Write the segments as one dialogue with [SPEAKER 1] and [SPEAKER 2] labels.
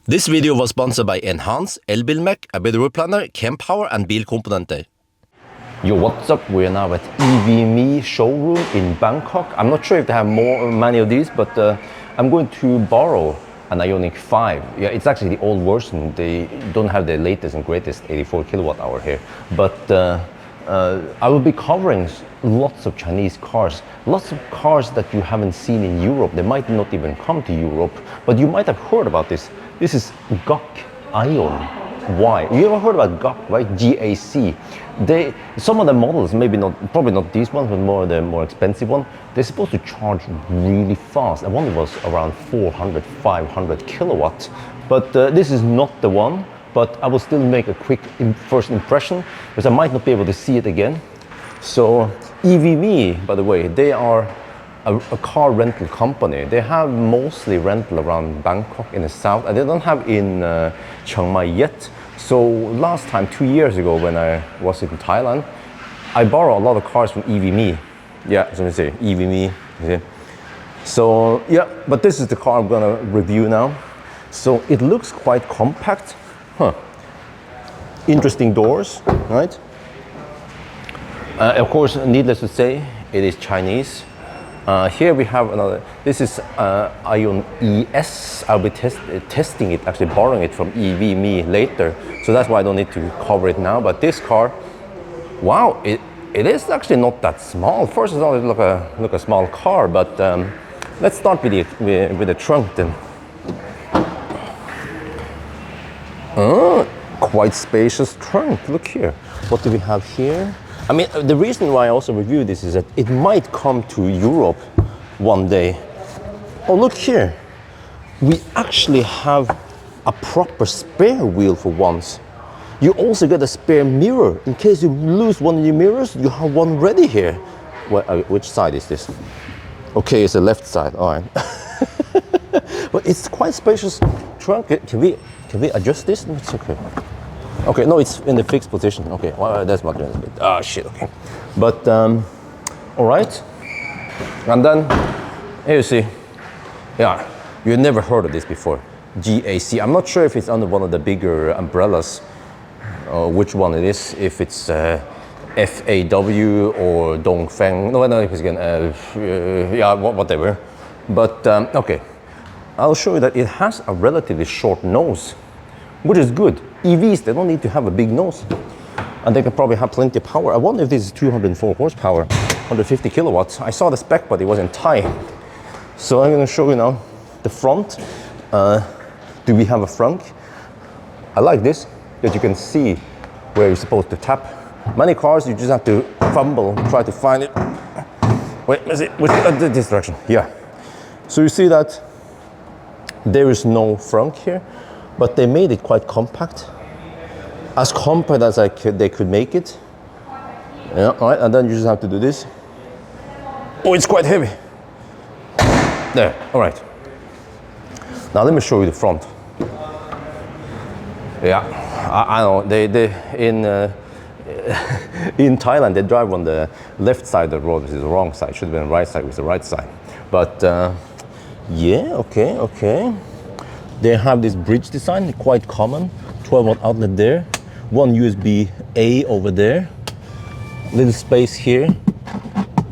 [SPEAKER 1] This video was sponsored by Enhance, Elbilmek, ABRP Planner, Kempower and Bilkomponenter. Yo, what's up? We are now at EVMe showroom in Bangkok. I'm not sure if they have many of these, but I'm going to borrow an Ioniq 5. Yeah, it's actually the old version. They don't have the latest and greatest 84 kilowatt hour here. But I will be covering lots of Chinese cars. Lots of cars that you haven't seen in Europe. They might not even come to Europe, but you might have heard about this. This is GAC Aion. Why? You ever heard about GAC, right? GAC. Some of the models, probably not these ones, but the more expensive one, they're supposed to charge really fast. And one was around 400, 500 kilowatts. But this is not the one, but I will still make a quick first impression because I might not be able to see it again. So EVMe, by the way, they are a car rental company. They have mostly rental around Bangkok in the south, and they don't have in Chiang Mai yet. So last time, 2 years ago, when I was in Thailand, I borrowed a lot of cars from EVMe. Yeah, so let me say EVMe. Okay. So yeah, but this is the car I'm gonna review now. So it looks quite compact. Interesting doors, right? Of course, needless to say, it is Chinese. Here we have another, this is Aion ES. I'll be testing it, actually borrowing it from EVMe later. So that's why I don't need to cover it now. But this car, wow, it is actually not that small. First, it doesn't look a small car, but let's start with the trunk then. Quite spacious trunk, look here. What do we have here? I mean, the reason why I also review this is that it might come to Europe one day. Oh, look here. We actually have a proper spare wheel for once. You also get a spare mirror. In case you lose one of your mirrors, you have one ready here. Which side is this? Okay, it's the left side, all right. But it's quite spacious trunk. Can we adjust this? It's okay. Okay, no, it's in the fixed position. Okay, well, that's much better. Ah, shit, okay. But, all right. And then, here you see, yeah, you never heard of this before. GAC. I'm not sure if it's under one of the bigger umbrellas, which one it is, if it's FAW or Dongfeng. No, I don't know if it's again, yeah, whatever. But, okay. I'll show you that it has a relatively short nose, which is good. EVs, they don't need to have a big nose. And they can probably have plenty of power. I wonder if this is 204 horsepower, 150 kilowatts. I saw the spec, but it was in Thai. So I'm gonna show you now the front. Do we have a front? I like this, that you can see where you're supposed to tap. Many cars, you just have to fumble, try to find it. Wait, is it this direction? Yeah. So you see that there is no front here, but they made it quite compact. As compact as they could make it. Yeah, all right, and then you just have to do this. Oh, it's quite heavy. There, all right. Now let me show you the front. Yeah, I know, they in Thailand, they drive on the left side of the road, which is the wrong side. Should have been the right side, which is the right side. But yeah, okay. They have this bridge design, quite common. 12-watt outlet there. One USB-A over there. Little space here.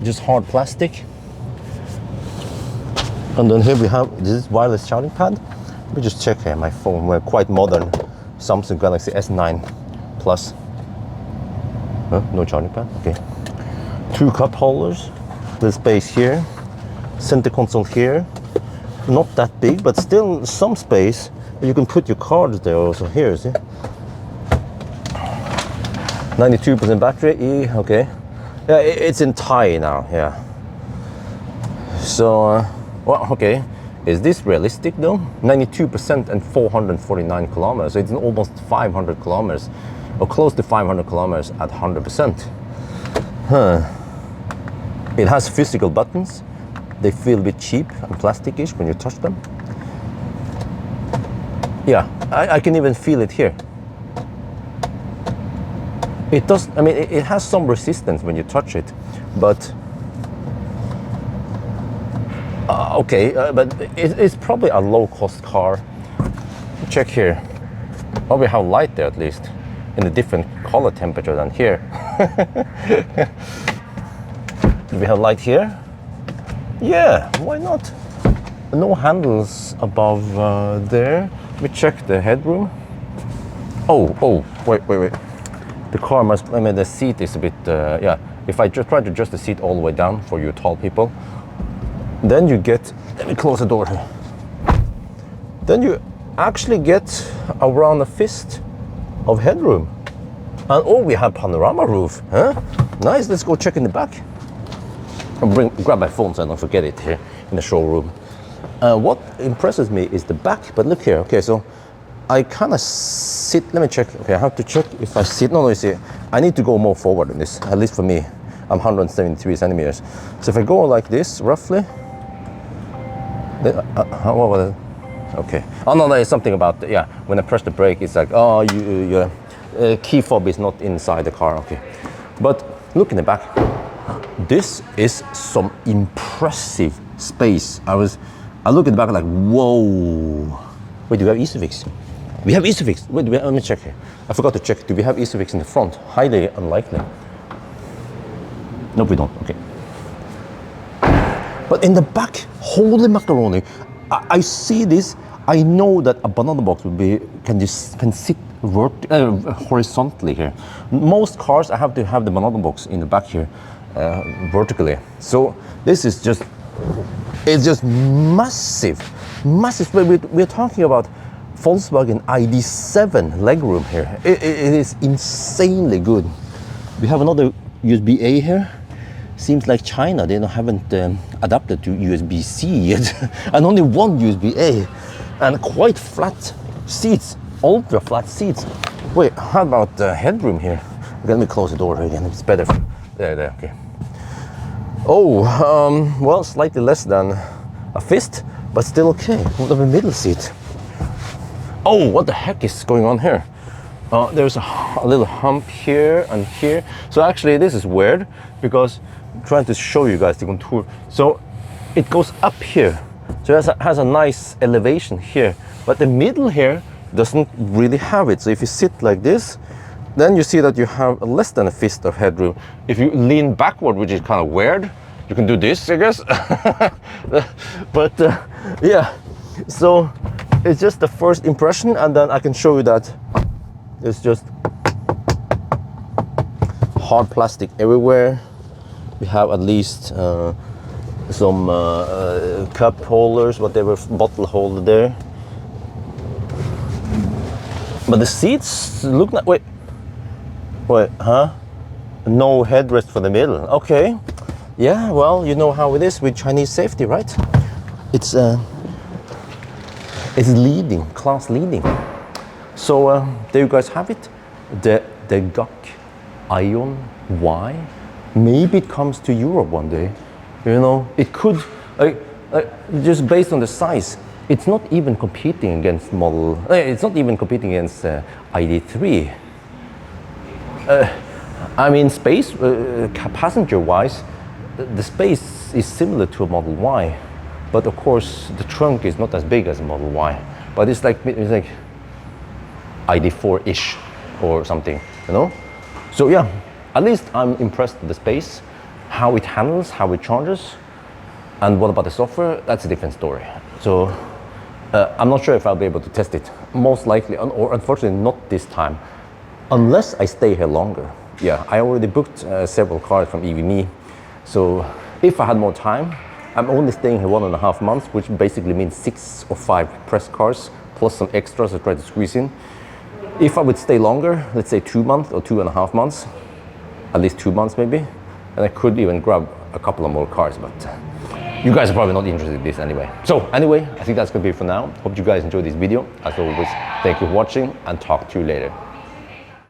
[SPEAKER 1] Just hard plastic. And then here we have this wireless charging pad. Let me just check here my phone. We're quite modern. Samsung Galaxy S9 Plus. Huh? No charging pad? Okay. 2 cup holders. Little space here. Center console here. Not that big, but still some space. You can put your cards there also. Here, see? 92% battery, okay. Yeah, it's in Thai now, yeah. So, well, okay. Is this realistic though? 92% and 449 kilometers. So it's almost 500 kilometers, or close to 500 kilometers at 100%. It has physical buttons. They feel a bit cheap and plastic-ish when you touch them. Yeah, I can even feel it here. It does, I mean, it has some resistance when you touch it, but okay, but it's probably a low-cost car. check here. Oh, we have light there at least, in a different color temperature than here. Do we have light here? Yeah, why not? No handles above there. Let me check the headroom. Oh, wait. The car must, I mean, the seat is a bit, yeah. If I just try to adjust the seat all the way down for you tall people, then you get, let me close the door here. Then you actually get around a fist of headroom. And oh, we have panorama roof, huh? Nice, let's go check in the back. I'll grab my phone so I don't forget it here in the showroom. What impresses me is the back, but look here, okay, so I kind of sit, let me check, okay, I have to check if I sit, no, you see, I need to go more forward in this, at least for me. I'm 173 centimeters. So if I go like this, roughly, what was it? Okay. Oh no, there's something about, yeah, when I press the brake, it's like, oh, your key fob is not inside the car, okay. But look in the back. This is some impressive space. I look at the back like, whoa. Wait, do we have Isofix? We have Isofix. Wait, let me check here. I forgot to check. Do we have Isofix in the front? Highly unlikely. Nope, we don't. Okay. But in the back, holy macaroni! I see this. I know that a banana box will be can sit horizontally here. Most cars, I have to have the banana box in the back here, vertically. So this is just, it's just massive. We're talking about Volkswagen ID7 legroom here. It is insanely good. We have another USB-A here. Seems like China, they haven't adapted to USB-C yet. And only one USB-A. And quite flat seats, ultra flat seats. Wait, how about the headroom here? Let me close the door again, it's better. There, okay. Oh, well, slightly less than a fist, but still okay. What about the middle seat? Oh, what the heck is going on here? There's a little hump here and here. So actually this is weird because I'm trying to show you guys the contour. So it goes up here. So it has a nice elevation here. But the middle here doesn't really have it. So if you sit like this, then you see that you have less than a fist of headroom. If you lean backward, which is kind of weird, you can do this, I guess. But yeah, so it's just the first impression, and then I can show you that it's just hard plastic everywhere. We have at least some cup holders, whatever, bottle holder there. But the seats look like, wait, huh? No headrest for the middle. Okay, yeah, well, you know how it is with Chinese safety, right? It's leading, class leading. So there you guys have it. The GAC Aion Y. Maybe it comes to Europe one day. You know, it could. Just based on the size, it's not even competing against model. It's not even competing against ID3. I mean, space passenger-wise, the space is similar to a Model Y, but of course the trunk is not as big as a Model Y. But it's like ID4-ish or something, you know. So yeah, at least I'm impressed with the space, how it handles, how it charges, and what about the software? That's a different story. So I'm not sure if I'll be able to test it. Most likely, or unfortunately not this time, unless I stay here longer. Yeah, I already booked several cars from EVMe. So if I had more time, I'm only staying here 1.5 months, which basically means 6 or 5 press cars, plus some extras I try to squeeze in. If I would stay longer, let's say 2 months or 2.5 months, at least 2 months maybe, and I could even grab a couple of more cars, but you guys are probably not interested in this anyway. So anyway, I think that's gonna be it for now. Hope you guys enjoyed this video. As always, thank you for watching and talk to you later.